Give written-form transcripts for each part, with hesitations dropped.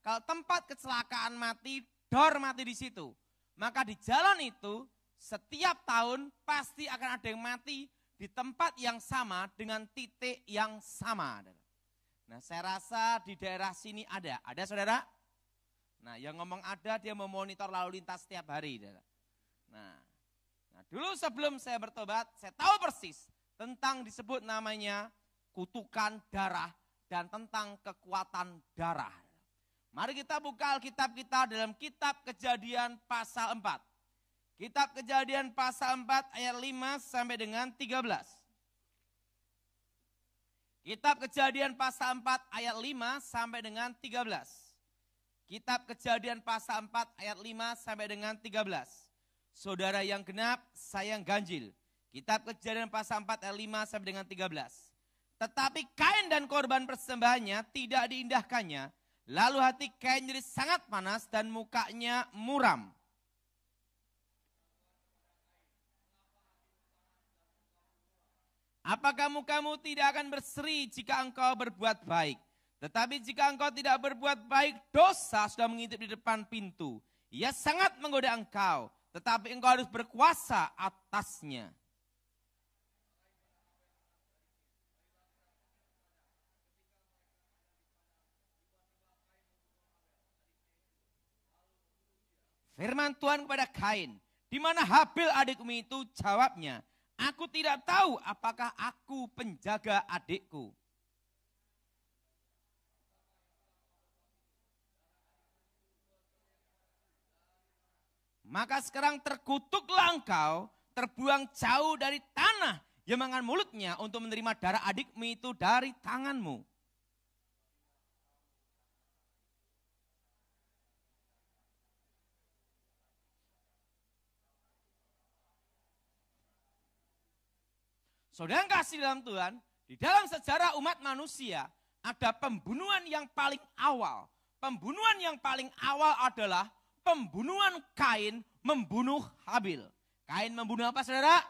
Kalau tempat kecelakaan mati, Dor mati di situ. Maka di jalan itu setiap tahun pasti akan ada yang mati di tempat yang sama dengan titik yang sama. Nah, saya rasa di daerah sini ada saudara? Nah, yang ngomong ada dia memonitor lalu lintas setiap hari. Nah, dulu sebelum saya bertobat, saya tahu persis tentang disebut namanya kutukan darah dan tentang kekuatan darah. Mari kita buka Alkitab kita dalam kitab Kejadian pasal 4. Kitab Kejadian pasal 4 ayat 5 sampai dengan 13. Kitab Kejadian pasal 4 ayat 5 sampai dengan 13. Kitab Kejadian pasal 4 ayat 5 sampai dengan 13. Saudara yang genap, saya yang ganjil. Kitab Kejadian pasal 4 ayat 5 sampai dengan 13. Tetapi Kain dan korban persembahannya tidak diindahkannya. Lalu hati Kain jadi sangat panas dan mukanya muram. Apakah mukamu tidak akan berseri jika engkau berbuat baik? Tetapi jika engkau tidak berbuat baik, dosa sudah mengintip di depan pintu. Ia sangat menggoda engkau, tetapi engkau harus berkuasa atasnya. Firman Tuhan kepada Kain, di mana Habil adikmu itu? Jawabnya, aku tidak tahu apakah aku penjaga adikku. Maka sekarang terkutuklah engkau, terbuang jauh dari tanah yang makan mulutnya untuk menerima darah adikmu itu dari tanganmu. Saudara yang kasih dalam Tuhan, di dalam sejarah umat manusia ada pembunuhan yang paling awal. Pembunuhan yang paling awal adalah pembunuhan Kain membunuh Habil. Kain membunuh apa saudara?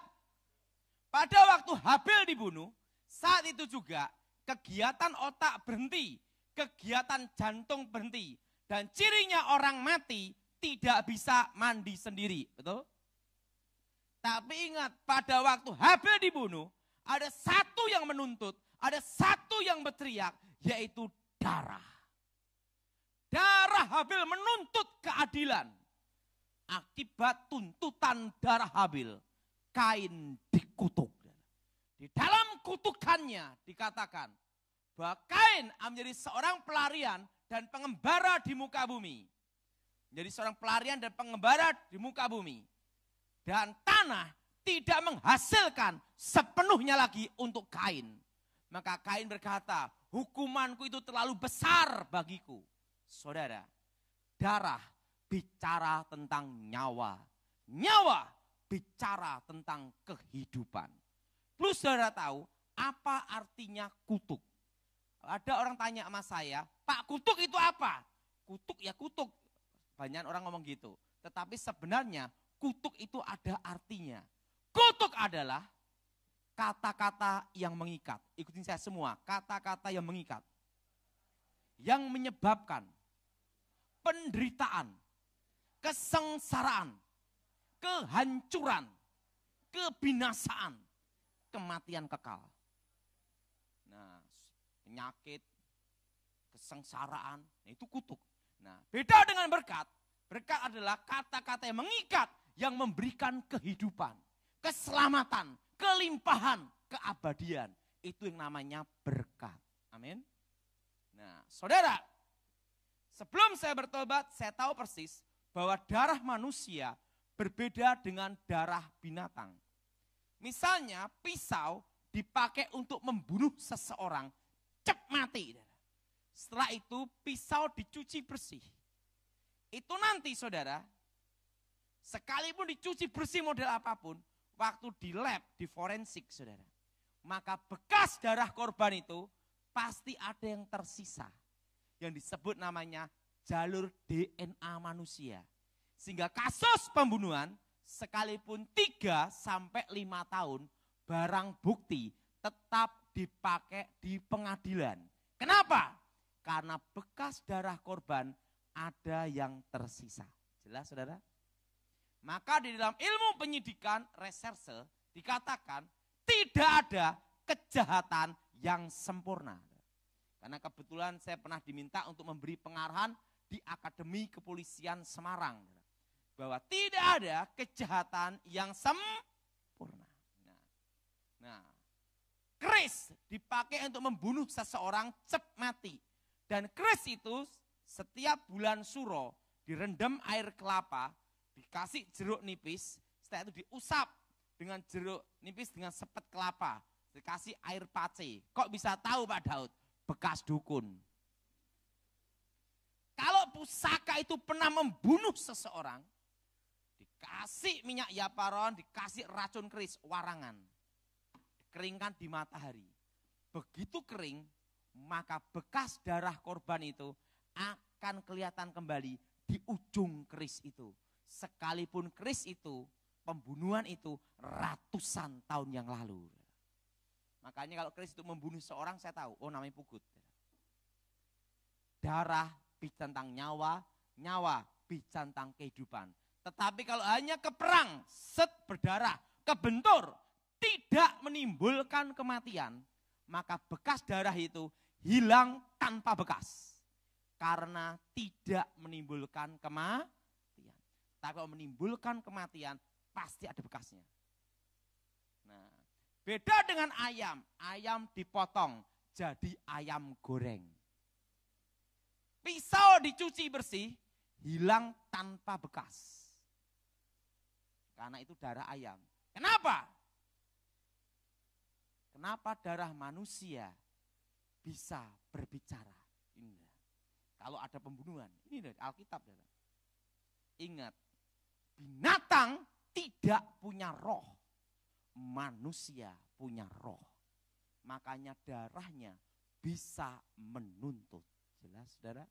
Pada waktu Habil dibunuh, saat itu juga kegiatan otak berhenti, kegiatan jantung berhenti. Dan cirinya orang mati tidak bisa mandi sendiri, betul? Tapi ingat, pada waktu Habil dibunuh, ada satu yang menuntut, ada satu yang berteriak, yaitu darah. Darah Habil menuntut keadilan. Akibat tuntutan darah Habil, Kain dikutuk. Di dalam kutukannya dikatakan bahwa Kain menjadi seorang pelarian dan pengembara di muka bumi. Menjadi seorang pelarian dan pengembara di muka bumi. Dan tanah tidak menghasilkan sepenuhnya lagi untuk Kain. Maka Kain berkata, hukumanku itu terlalu besar bagiku. Saudara, darah bicara tentang nyawa. Nyawa bicara tentang kehidupan. Plus saudara tahu apa artinya kutuk. Ada orang tanya sama saya, Pak, kutuk itu apa? Kutuk ya kutuk. Banyak orang ngomong gitu. Tetapi sebenarnya kutuk itu ada artinya. Kutuk adalah kata-kata yang mengikat. Ikutin saya semua, kata-kata yang mengikat. Yang menyebabkan penderitaan, kesengsaraan, kehancuran, kebinasaan, kematian kekal. Nah, penyakit, kesengsaraan, itu kutuk. Nah, beda dengan berkat. Berkat adalah kata-kata yang mengikat, yang memberikan kehidupan, keselamatan, kelimpahan, keabadian. Itu yang namanya berkat. Amin. Nah, saudara, sebelum saya bertobat, saya tahu persis bahwa darah manusia berbeda dengan darah binatang. Misalnya, pisau dipakai untuk membunuh seseorang, cep mati. Setelah itu, pisau dicuci bersih. Itu nanti, saudara, sekalipun dicuci bersih model apapun, waktu di lab, di forensik, saudara, maka bekas darah korban itu pasti ada yang tersisa. Yang disebut namanya jalur DNA manusia. Sehingga kasus pembunuhan sekalipun 3-5 tahun, barang bukti tetap dipakai di pengadilan. Kenapa? Karena bekas darah korban ada yang tersisa. Jelas saudara? Maka di dalam ilmu penyidikan reserse dikatakan tidak ada kejahatan yang sempurna. Karena kebetulan saya pernah diminta untuk memberi pengarahan di Akademi Kepolisian Semarang. Bahwa tidak ada kejahatan yang sempurna. Nah, keris dipakai untuk membunuh seseorang cep mati. Dan keris itu setiap bulan suro direndam air kelapa, dikasih jeruk nipis, setelah itu diusap dengan jeruk nipis dengan sepet kelapa, dikasih air pace. Kok bisa tahu Pak Daud? Bekas dukun. Kalau pusaka itu pernah membunuh seseorang, dikasih minyak yaparon, dikasih racun keris, warangan. Dikeringkan di matahari. Begitu kering, maka bekas darah korban itu akan kelihatan kembali di ujung keris itu. Sekalipun keris itu, pembunuhan itu ratusan tahun yang lalu. Makanya kalau keris itu membunuh seorang, saya tahu, oh namanya pugut. Darah bicara tentang nyawa, nyawa bicara tentang kehidupan. Tetapi kalau hanya ke perang, set berdarah, kebentur, tidak menimbulkan kematian, maka bekas darah itu hilang tanpa bekas. Karena tidak menimbulkan kematian. Tapi kalau menimbulkan kematian, pasti ada bekasnya. Nah, beda dengan ayam. Ayam dipotong jadi ayam goreng. Pisau dicuci bersih, hilang tanpa bekas. Karena itu darah ayam. Kenapa? Kenapa darah manusia bisa berbicara? Ini. Kalau ada pembunuhan, ini dari Alkitab. Ingat, binatang tidak punya roh. Manusia punya roh. Makanya darahnya bisa menuntut. Jelas saudara?